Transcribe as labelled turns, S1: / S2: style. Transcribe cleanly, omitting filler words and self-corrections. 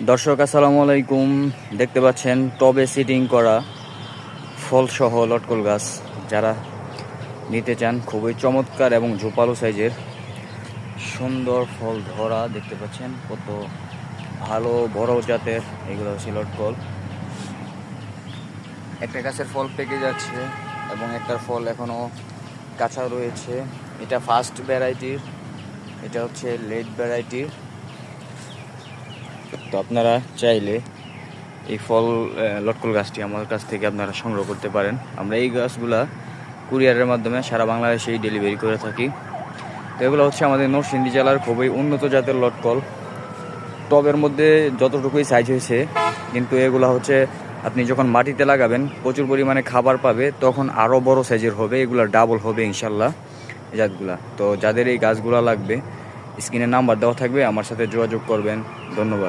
S1: দর্শক আসসালামু আলাইকুম। দেখতে পাচ্ছেন টবে সিটিং করা ফলসহ লটকল গাছ। যারা নিতে চান, খুবই চমৎকার এবং ঝোপালো সাইজের সুন্দর ফল ধরা। দেখতে পাচ্ছেন কত ভালো বড় জাতের এগুলো হচ্ছে লটকল। একটা গাছের ফল পেকে যাচ্ছে এবং একটার ফল এখনো কাঁচা রয়েছে। এটা ফার্স্ট ভ্যারাইটির, এটা হচ্ছে লেট ভ্যারাইটির। তো আপনারা চাইলে এই ফল লটকল গাছটি আমার কাছ থেকে আপনারা সংগ্রহ করতে পারেন। আমরা এই গাছগুলা কুরিয়ারের মাধ্যমে সারা বাংলাদেশেই ডেলিভারি করে থাকি। তো এগুলো হচ্ছে আমাদের নরসিংদী জেলার খুবই উন্নত জাতের লটকল। টবের মধ্যে যতটুকুই সাইজ হয়েছে, কিন্তু এগুলো হচ্ছে আপনি যখন মাটিতে লাগাবেন প্রচুর পরিমাণে খাবার পাবে, তখন আরও বড় সাইজের হবে। এগুলো ডাবল হবে ইনশাল্লাহ এই জাতগুলা। তো যাদের এই গাছগুলো লাগবে, স্ক্রিনে নাম্বার দেওয়া থাকবে, আমার সাথে যোগাযোগ করবেন। ধন্যবাদ।